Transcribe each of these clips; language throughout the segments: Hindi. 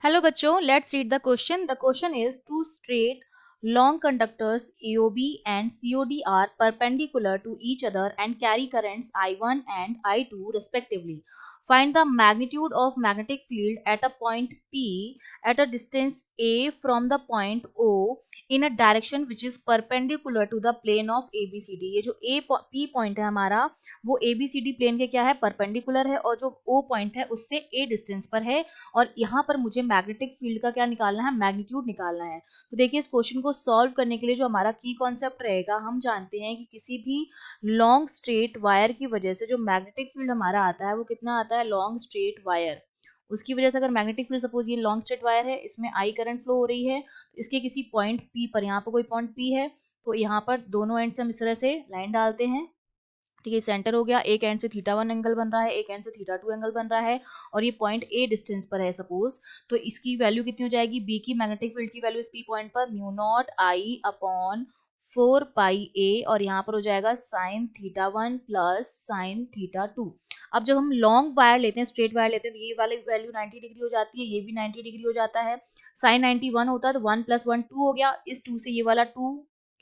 हेलो बच्चों, let's read the question. The question is two straight long conductors AOB and COD are perpendicular to each other and carry currents I1 and I2 respectively. Find the magnitude of magnetic field at a point P at a distance A from the point O in a direction which is perpendicular to the plane of ABCD. ये जो P पॉइंट है हमारा वो ABCD प्लेन के क्या है, परपेंडिकुलर है, और जो O पॉइंट है उससे A डिस्टेंस पर है. और यहाँ पर मुझे मैग्नेटिक फील्ड का क्या निकालना है, मैग्नीट्यूड निकालना है. तो देखिए इस क्वेश्चन को सॉल्व करने के लिए जो हमारा की कॉन्सेप्ट रहेगा, हम जानते हैं कि किसी भी लॉन्ग स्ट्रेट वायर की वजह से जो मैग्नेटिक फील्ड हमारा आता है वो कितना आता है, लॉन्ग स्ट्रेट वायर. उसकी वजह से अगर मैग्नेटिक फील्ड, सपोज ये लॉन्ग स्ट्रेट वायर है, इसमें आई करंट फ्लो हो रही है, तो इसके किसी पॉइंट पी पर, यहाँ पर कोई पॉइंट पी है, तो यहाँ पर दोनों एंड से हम इस तरह से लाइन डालते हैं. ठीक है, सेंटर हो गया, एक एंड से θ1 एंगल बन रहा है, एक एंड से θ2 एंगल बन रहा है, और ये पॉइंट ए डिस्टेंस पर है सपोज. तो इसकी वैल्यू कितनी हो जाएगी, बी की मैग्नेटिक फील्ड की वैल्यू इस पी पॉइंट पर म्यू नॉट आई अपॉन 4 पाई ए, और यहाँ पर हो जाएगा साइन θ1 प्लस साइन θ2. अब जब हम लॉन्ग वायर लेते हैं, स्ट्रेट वायर लेते हैं, तो ये वाली वैल्यू 90 डिग्री हो जाती है, ये भी 90 डिग्री हो जाता है. साइन 91 होता है तो 1 + 1 2 हो गया, इस 2 से ये वाला 2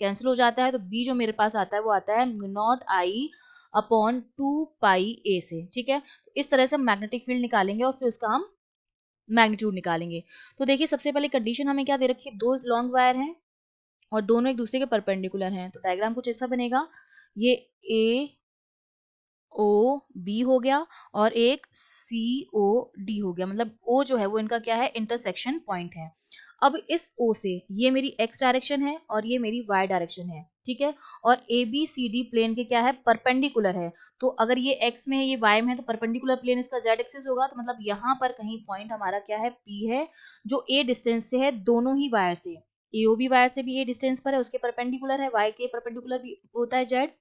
कैंसिल हो जाता है. तो बी जो मेरे पास आता है वो आता है म्यू नॉट आई अपॉन 2 पाई ए से. ठीक है, तो इस तरह से हम मैग्नेटिक फील्ड निकालेंगे और फिर उसका हम मैग्नीट्यूड निकालेंगे. तो देखिए सबसे पहले कंडीशन हमें क्या दे रखी है, दो लॉन्ग वायर हैं और दोनों एक दूसरे के परपेंडिकुलर हैं. तो डायग्राम कुछ ऐसा बनेगा, ये ए ओ बी हो गया और एक सी ओ डी हो गया, मतलब ओ जो है वो इनका क्या है, इंटरसेक्शन पॉइंट है. अब इस ओ से ये मेरी एक्स डायरेक्शन है और ये मेरी वाई डायरेक्शन है. ठीक है, और A B C D plane के क्या है, परपेंडिकुलर है. तो अगर ये एक्स में है, ये वाई में है, तो परपेंडिकुलर प्लेन इसका जेड एक्सिस होगा. तो मतलब यहाँ पर कहीं पॉइंट हमारा क्या है, पी है, जो ए डिस्टेंस से है दोनों ही वायर से. एओबी वायर से भी ए डिस्टेंस पर है, उसके परपेंडिकुलर है, वाई के परपेंडिकुलर भी होता है जेड.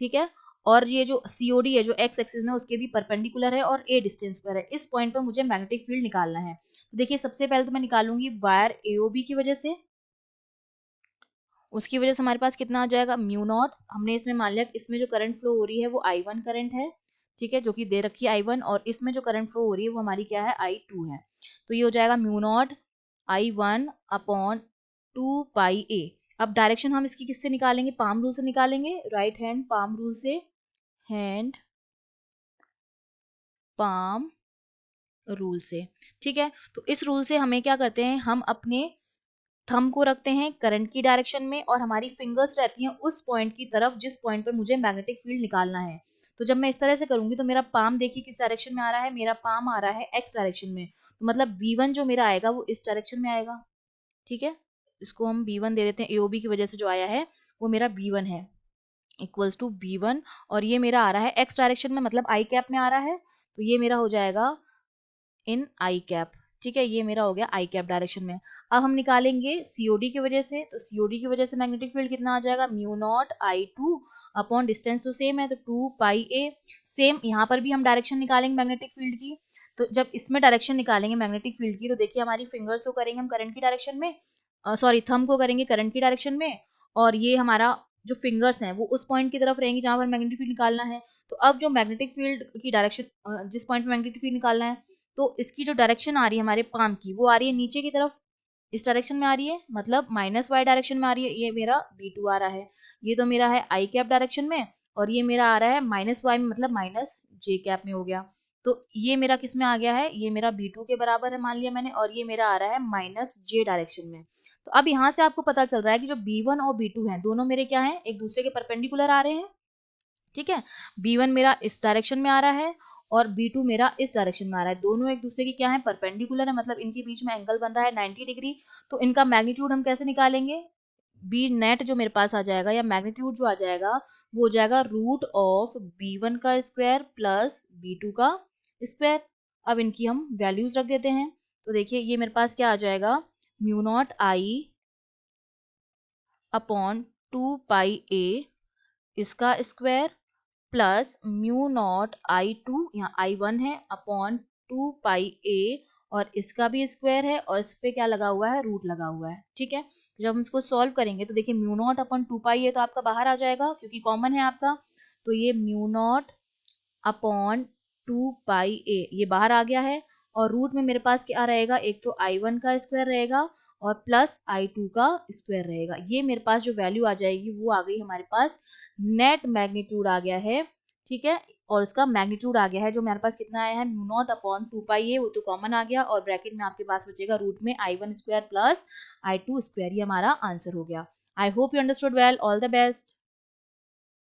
ठीक है, और ये जो सीओडी है जो एक्स एक्सिस में, उसके भी परपेंडिकुलर है और ए डिस्टेंस पर है. इस पॉइंट पर मुझे मैग्नेटिक फील्ड निकालना है. तो देखिए सबसे पहले तो मैं निकालूंगी वायर एओबी की वजह से. उसकी वजह से हमारे पास कितना आ जाएगा, म्यू नॉट, हमने इसमें मान लिया इसमें जो करंट फ्लो हो रही है वो I1 करंट है. ठीक है, जो कि दे रखी है I1, और इसमें जो करंट फ्लो हो रही है वो हमारी क्या है, I2 है. तो ये हो जाएगा म्यू नॉट I1 अपॉन 2 पाई ए. अब डायरेक्शन हम इसकी किससे निकालेंगे, पाम रूल से निकालेंगे, राइट हैंड पाम रूल से, हैंड पाम रूल से. ठीक है, तो इस रूल से हमें क्या करते हैं, हम अपने थंब को रखते हैं करंट की डायरेक्शन में और हमारी फिंगर्स रहती हैं उस पॉइंट की तरफ जिस पॉइंट पर मुझे मैग्नेटिक फील्ड निकालना है. तो जब मैं इस तरह से करूंगी तो मेरा पाम देखिए किस डायरेक्शन में आ रहा है, मेरा पाम आ रहा है एक्स डायरेक्शन में. तो मतलब V1 जो मेरा आएगा वो इस डायरेक्शन में आएगा. ठीक है, इसको हम B1 दे देते हैं, एओबी की वजह से जो आया है वो मेरा B1 है, इक्वल्स टू B1. और ये मेरा आ रहा है एक्स डायरेक्शन में, मतलब आई कैप में आ रहा है, तो ये मेरा हो जाएगा इन आई कैप. ठीक है, ये मेरा हो गया आई कैप डायरेक्शन में. अब हम निकालेंगे सीओडी की वजह से. तो सीओडी की वजह से मैग्नेटिक फील्ड कितना आ जाएगा, mu naught I2 upon distance तो सेम है, तो 2 पाई ए. सेम यहाँ पर भी हम डायरेक्शन निकालेंगे मैग्नेटिक फील्ड की. तो जब इसमें डायरेक्शन निकालेंगे मैग्नेटिक फील्ड की, तो देखिए हमारी फिंगर्स को करेंगे हम करंट की डायरेक्शन में, सॉरी थंब को करेंगे करंट की डायरेक्शन में, और ये हमारा जो फिंगर्स हैं वो उस पॉइंट की तरफ रहेंगी जहां पर मैग्नेटिक फील्ड निकालना है. तो अब जो मैग्नेटिक फील्ड की डायरेक्शन, जिस पॉइंट पे मैग्नेटिक फील्ड निकालना है, तो इसकी जो डायरेक्शन आ रही है हमारे पाम की, वो आ रही है नीचे की तरफ, इस डायरेक्शन में आ रही है, मतलब माइनस वाई डायरेक्शन में आ रही है. ये मेरा B2 आ रहा है, ये तो मेरा है आई कैप डायरेक्शन में, और ये मेरा आ रहा है माइनस वाई में, मतलब माइनस जे कैप में हो गया. तो ये मेरा किस में आ गया है, ये मेरा B2 के बराबर है मान लिया मैंने, और ये मेरा आ रहा है माइनस जे डायरेक्शन में. तो अब यहाँ से आपको पता चल रहा है कि जो B1 और B2 हैं दोनों मेरे क्या हैं, एक दूसरे के परपेंडिकुलर आ रहे हैं. ठीक है, B1 मेरा इस डायरेक्शन में आ रहा है और B2 मेरा इस डायरेक्शन में आ रहा है, दोनों एक दूसरे के क्या है, परपेंडिकुलर है, मतलब इनके बीच में एंगल बन रहा है 90 डिग्री. तो इनका मैग्नीट्यूड हम कैसे निकालेंगे, बी नेट जो मेरे पास आ जाएगा, या मैग्नीट्यूड जो आ जाएगा वो हो जाएगा रूट ऑफ B1 का स्क्वायर प्लस B2 का स्क्वायर. अब इनकी हम वैल्यूज रख देते हैं. तो देखिए ये मेरे पास क्या आ जाएगा, म्यू नॉट आई अपॉन 2 पाई ए इसका square plus mu naught I2, यहाँ I1 है, अपॉन 2 पाई ए, और इसका भी स्क्वायर है और इस पे क्या लगा हुआ है, रूट लगा हुआ है. ठीक है, जब हम इसको सॉल्व करेंगे तो देखिए म्यू नॉट अपॉन 2 पाई ए तो आपका बाहर आ जाएगा क्योंकि कॉमन है आपका. तो ये म्यू नॉट अपॉन 2 पाई ए ये बाहर आ गया है, और रूट में मेरे पास क्या रहेगा, एक तो I1 का स्क्वायर रहेगा और प्लस I2 का स्क्वायर रहेगा। ये मेरे पास जो वैल्यू आ जाएगी वो आ गई हमारे पास, नेट मैग्नीट्यूड आ गया है, ठीक है। और उसका मैग्नीट्यूड आ गया है जो मेरे पास कितना आया है, म्यू नॉट अपॉन 2 पाई ए, वो तो कॉमन आ गया, और ब्रैकेट में आपके पास बचेगा रूट में I1 square plus I2 square. ये हमारा आंसर हो गया। I hope you understood well. All the best.